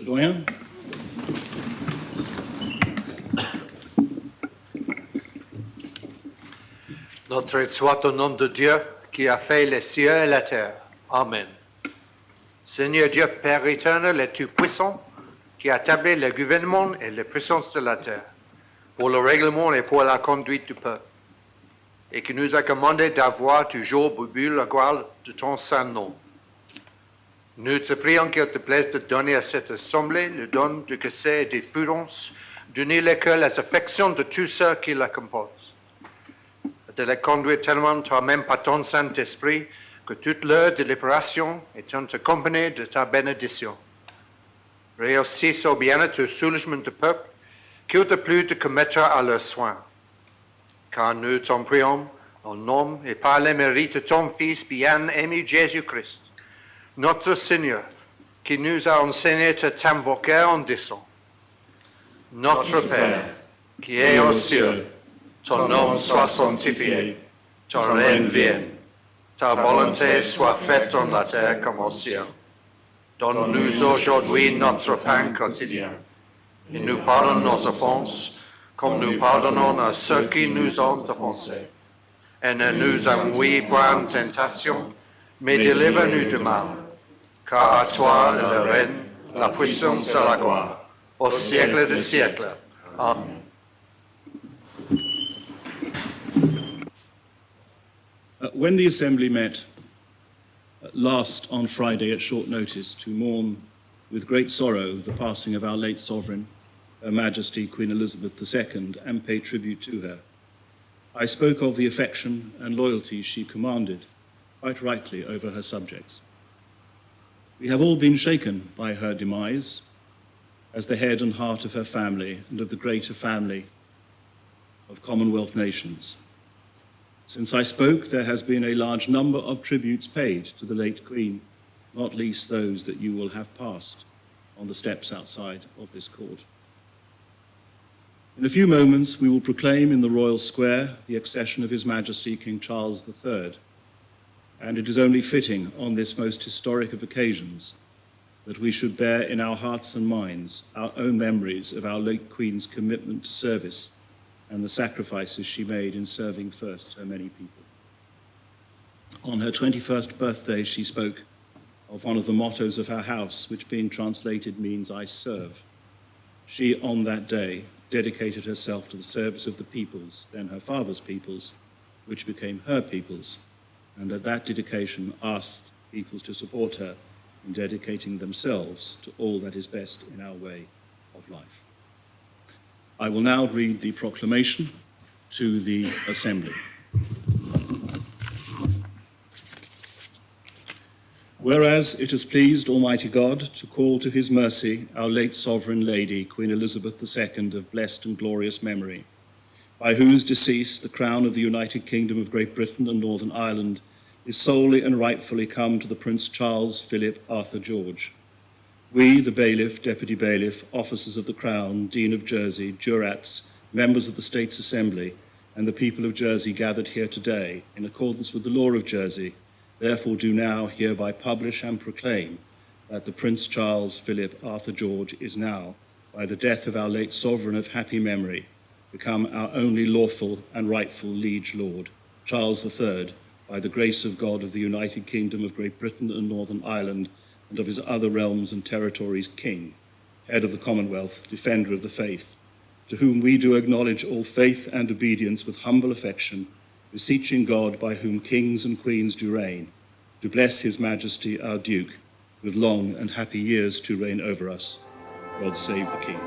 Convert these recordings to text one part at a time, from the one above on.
Doyen. Notre aide soit au nom de Dieu qui a fait les cieux et la terre. Amen. Seigneur Dieu, Père éternel et tout-puissant, qui a établi le gouvernement et les puissances de la terre, pour le règlement et pour la conduite du peuple, et qui nous a commandé d'avoir toujours bu la gloire de ton saint nom. Nous te prions qu'il te plaise de donner à cette assemblée le don du cadet et des prudence, d'unir les cœurs, les affections de tous ceux qui la composent, de les conduire tellement toi-même par ton Saint-Esprit que toute leur délibération est accompagnée de ta bénédiction. Réussisse au bien et au soulagement du peuple qu'il te plut de commettre à leurs soins. Car nous t'en prions au nom et par les mérites de ton Fils bien-aimé Jésus-Christ, notre Seigneur, qui nous a enseigné à t'invoquer en disant: Notre Père, qui es aux cieux, ton nom soit sanctifié, ton règne vienne, ta volonté soit faite en la terre comme au ciel. Donne-nous aujourd'hui notre pain quotidien, et nous pardonne nos offenses, comme nous pardonnons à ceux qui nous ont offensés. Et ne nous envoie pas en tentation, mais délivre-nous du mal. Car à toi est le règne, la puissance et la gloire, au siècle des siècles. Amen. When the Assembly met last on Friday at short notice to mourn with great sorrow the passing of our late Sovereign, Her Majesty Queen Elizabeth II, and pay tribute to her, I spoke of the affection and loyalty she commanded, quite rightly, over her subjects. We have all been shaken by her demise as the head and heart of her family and of the greater family of Commonwealth nations. Since I spoke, there has been a large number of tributes paid to the late Queen, not least those that you will have passed on the steps outside of this court. In a few moments, we will proclaim in the Royal Square the accession of His Majesty King Charles III, and it is only fitting on this most historic of occasions that we should bear in our hearts and minds our own memories of our late Queen's commitment to service and the sacrifices she made in serving first her many people. On her 21st birthday, she spoke of one of the mottos of her house, which being translated means "I serve." She, on that day, dedicated herself to the service of the peoples, then her father's peoples, which became her peoples, and at that dedication asked peoples to support her in dedicating themselves to all that is best in our way of life. I will now read the proclamation to the Assembly. Whereas it has pleased Almighty God to call to His mercy our late Sovereign Lady, Queen Elizabeth II, of blessed and glorious memory, by whose decease the crown of the United Kingdom of Great Britain and Northern Ireland is solely and rightfully come to the Prince Charles Philip Arthur George. We, the Bailiff, Deputy Bailiff, Officers of the Crown, Dean of Jersey, Jurats, members of the States Assembly, and the people of Jersey gathered here today, in accordance with the law of Jersey, therefore do now hereby publish and proclaim that the Prince Charles Philip Arthur George is now, by the death of our late Sovereign of happy memory, become our only lawful and rightful liege lord, Charles III, by the grace of God of the United Kingdom of Great Britain and Northern Ireland, and of his other realms and territories, King, head of the Commonwealth, defender of the faith, to whom we do acknowledge all faith and obedience with humble affection, beseeching God, by whom kings and queens do reign, to bless His Majesty our Duke, with long and happy years to reign over us. God save the King.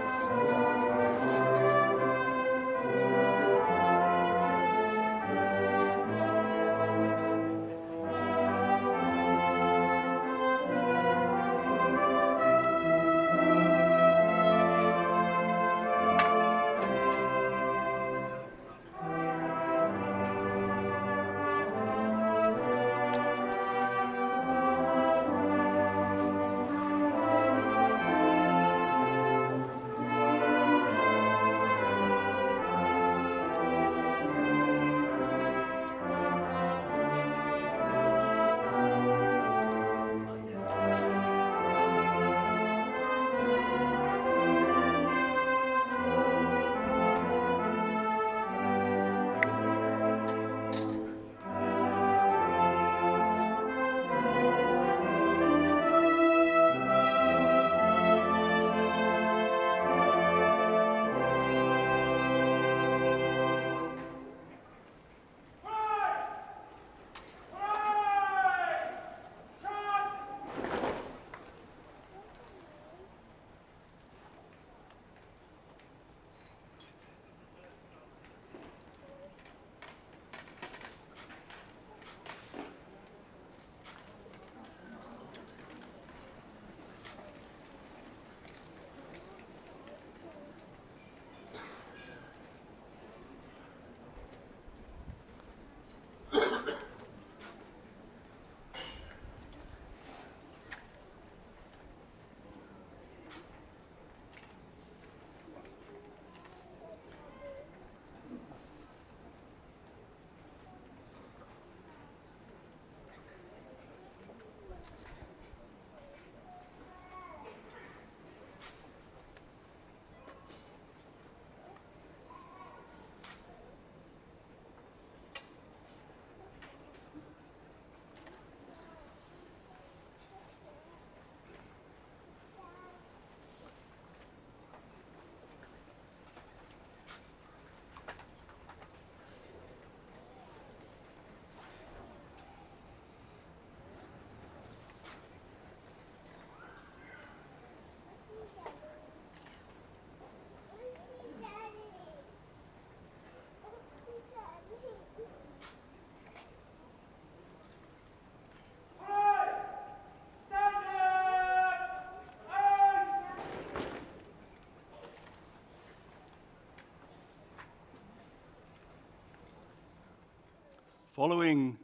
Following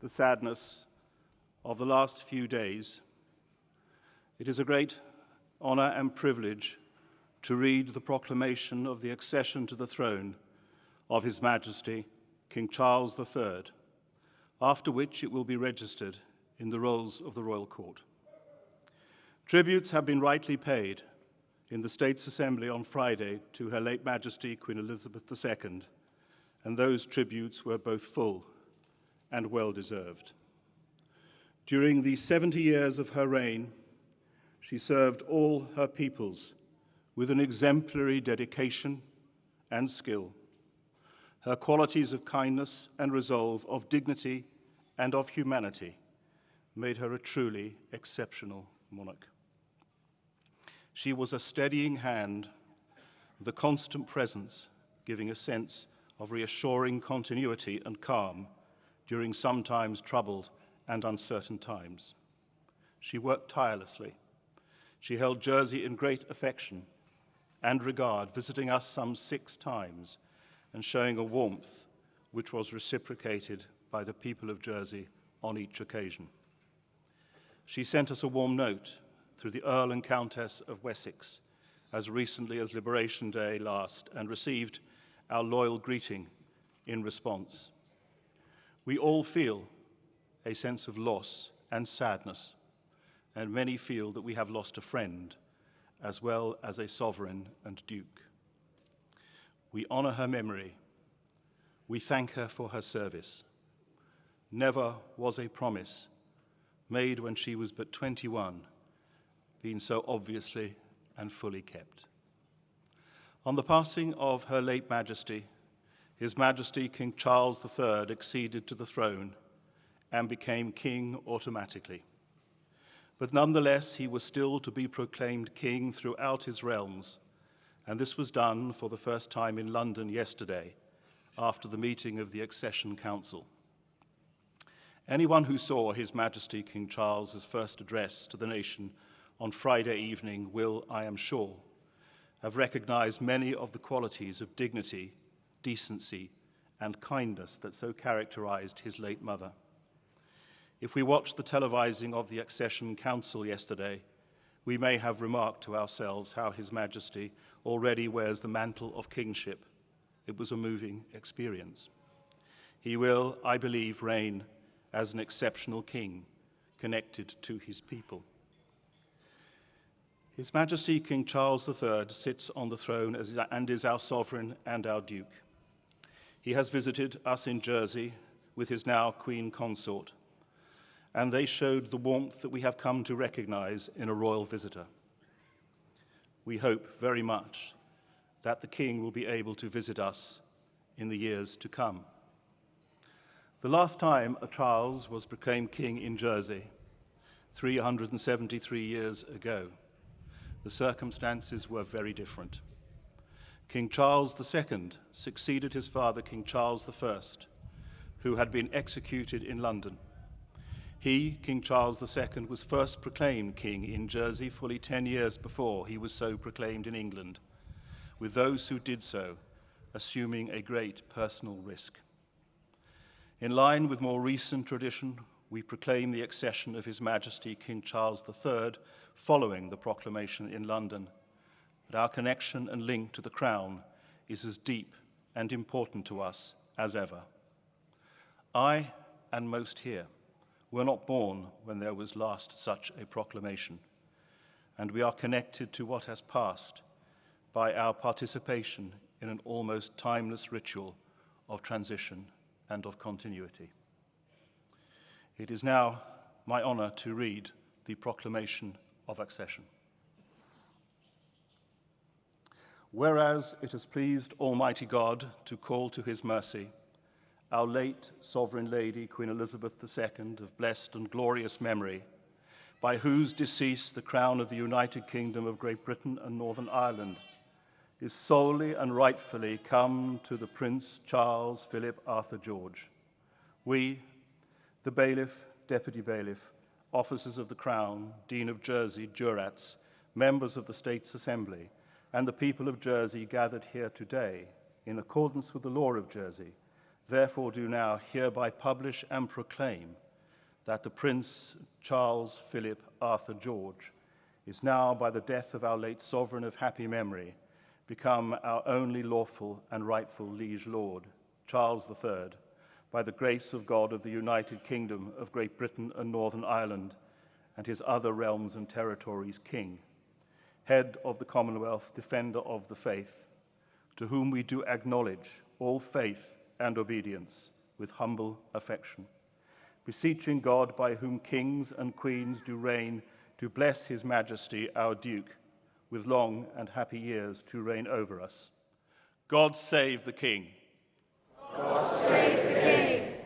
the sadness of the last few days, it is a great honor and privilege to read the proclamation of the accession to the throne of His Majesty, King Charles III, after which it will be registered in the rolls of the Royal Court. Tributes have been rightly paid in the States Assembly on Friday to Her late Majesty, Queen Elizabeth II, and those tributes were both full and well-deserved. During the 70 years of her reign, she served all her peoples with an exemplary dedication and skill. Her qualities of kindness and resolve, of dignity and of humanity, made her a truly exceptional monarch. She was a steadying hand, the constant presence giving a sense of reassuring continuity and calm during sometimes troubled and uncertain times. She worked tirelessly. She held Jersey in great affection and regard, visiting us some 6 times and showing a warmth which was reciprocated by the people of Jersey on each occasion. She sent us a warm note through the Earl and Countess of Wessex as recently as Liberation Day last, and received our loyal greeting in response. We all feel a sense of loss and sadness, and many feel that we have lost a friend as well as a sovereign and duke. We honor her memory. We thank her for her service. Never was a promise made when she was but 21 been so obviously and fully kept. On the passing of Her late Majesty, His Majesty King Charles III acceded to the throne and became king automatically. But nonetheless, he was still to be proclaimed king throughout his realms, and this was done for the first time in London yesterday, after the meeting of the Accession Council. Anyone who saw His Majesty King Charles's first address to the nation on Friday evening will, I am sure, have recognized many of the qualities of dignity, decency, and kindness that so characterized his late mother. If we watched the televising of the Accession Council yesterday, we may have remarked to ourselves how His Majesty already wears the mantle of kingship. It was a moving experience. He will, I believe, reign as an exceptional king, connected to his people. His Majesty King Charles III sits on the throne and is our sovereign and our duke. He has visited us in Jersey with his now Queen Consort, and they showed the warmth that we have come to recognize in a royal visitor. We hope very much that the King will be able to visit us in the years to come. The last time a Charles was proclaimed king in Jersey, 373 years ago, the circumstances were very different. King Charles II succeeded his father, King Charles I, who had been executed in London. He, King Charles II, was first proclaimed king in Jersey fully 10 years before he was so proclaimed in England, with those who did so assuming a great personal risk. In line with more recent tradition, we proclaim the accession of His Majesty King Charles III following the proclamation in London, but our connection and link to the crown is as deep and important to us as ever. I, and most here, were not born when there was last such a proclamation, and we are connected to what has passed by our participation in an almost timeless ritual of transition and of continuity. It is now my honor to read the Proclamation of Accession. Whereas it has pleased Almighty God to call to His mercy our late Sovereign Lady, Queen Elizabeth II, of blessed and glorious memory, by whose decease the crown of the United Kingdom of Great Britain and Northern Ireland is solely and rightfully come to the Prince Charles Philip Arthur George. We, the Bailiff, Deputy Bailiff, officers of the Crown, Dean of Jersey, jurats, members of the States Assembly, and the people of Jersey gathered here today, in accordance with the law of Jersey, Therefore do now hereby publish and proclaim that the Prince Charles Philip Arthur George is now, by the death of our late sovereign of happy memory, become our only lawful and rightful liege lord, Charles III, by the grace of God of the United Kingdom of Great Britain and Northern Ireland, and his other realms and territories, King, head of the Commonwealth, defender of the faith, to whom we do acknowledge all faith and obedience with humble affection, beseeching God, by whom kings and queens do reign, to bless his Majesty our Duke with long and happy years to reign over us. God save the King. God save the King.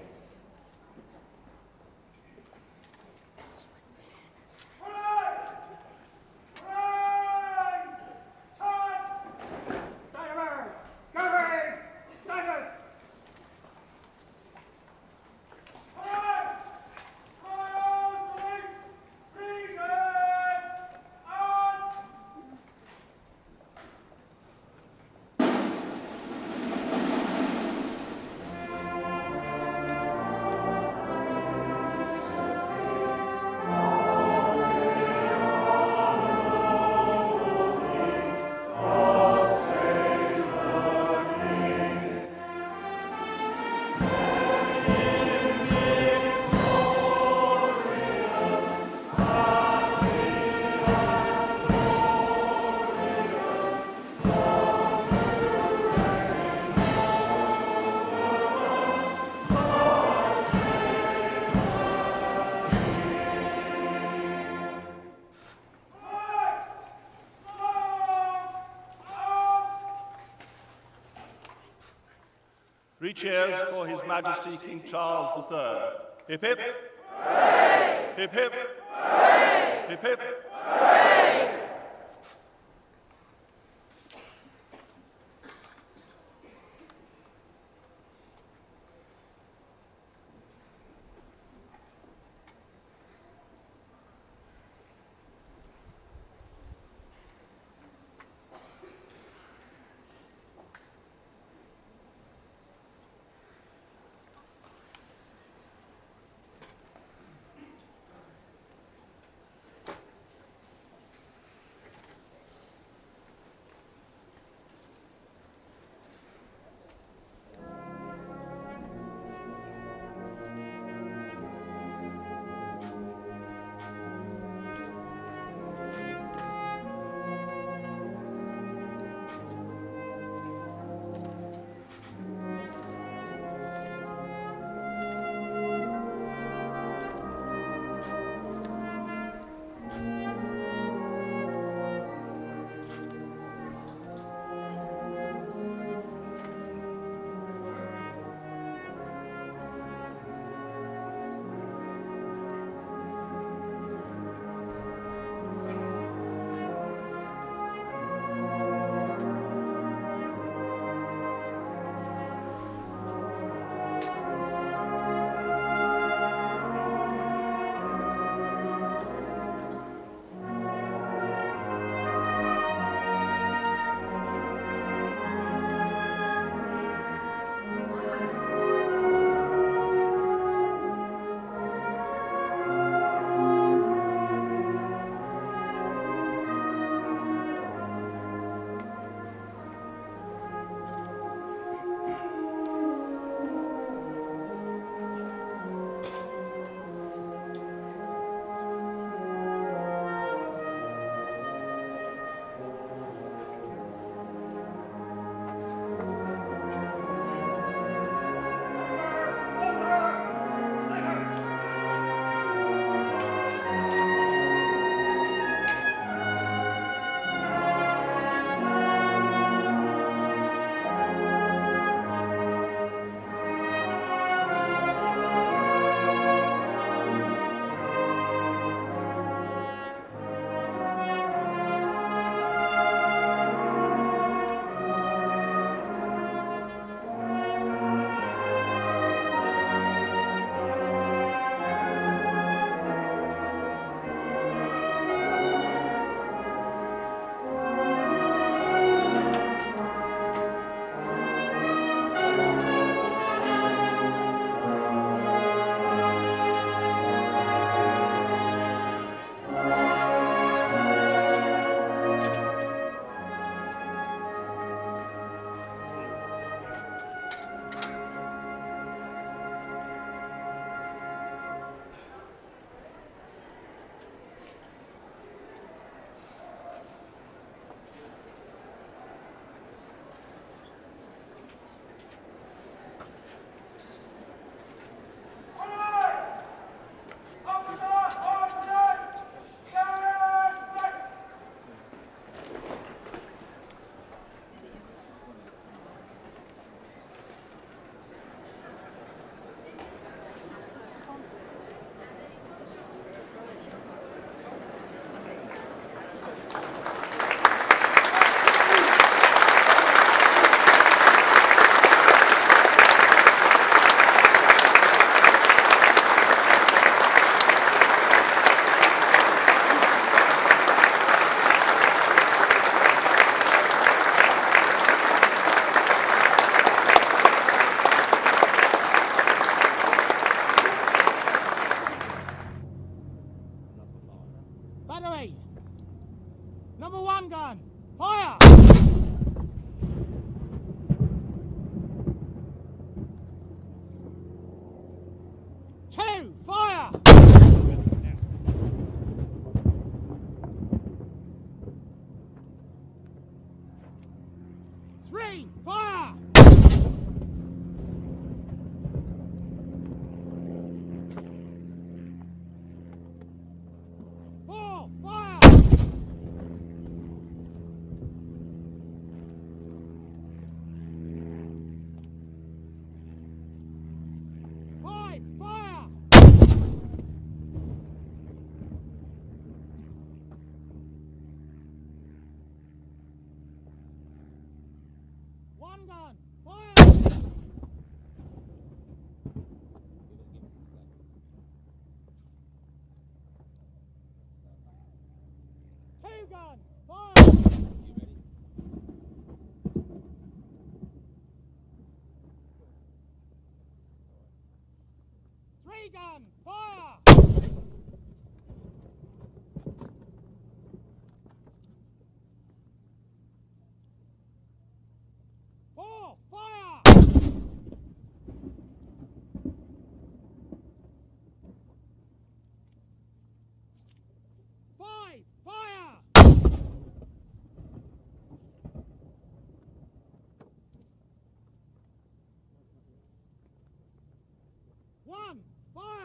Three cheers for His Majesty King Charles III. Hip hip. Hooray! Hip hip. Hooray! Hip hip. Hooray! Battery! Number 1 gun, fire! Two, fire! Three, fire! Four, fire! Five, fire! One gun, fire! Two gun, fire! Three gun, fire! Four, fire! Five, fire! One, fire!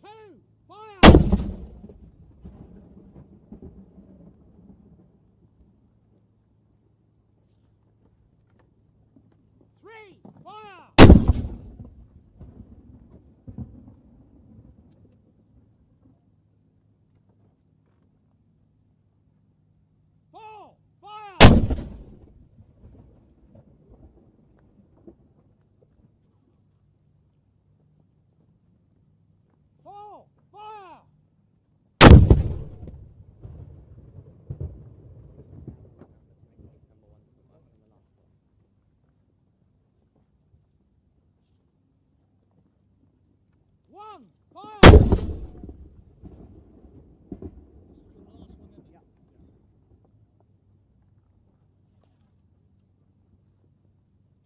Two, fire! Three, fire! Four, fire! Four, fire! One, fire!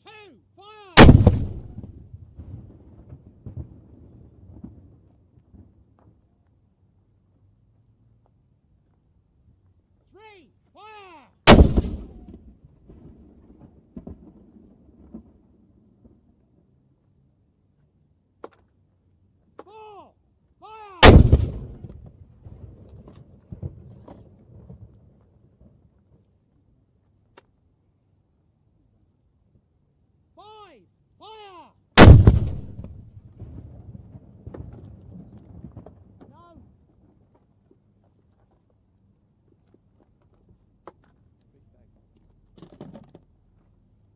Two, fire! Three, fire! Four, fire! Five, fire! No.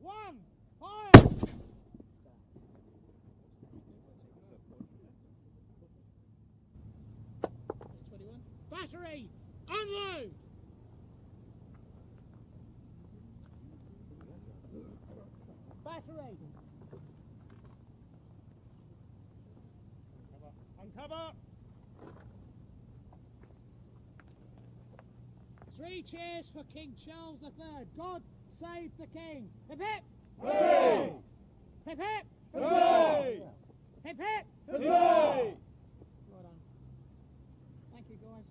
One, fire! Battery, unload! Battery! Uncover! Three cheers for King Charles III. God save the King. Hip hip! Hooray! Hip hip! Hooray! Hip hip! Hooray! Well done. Thank you, guys.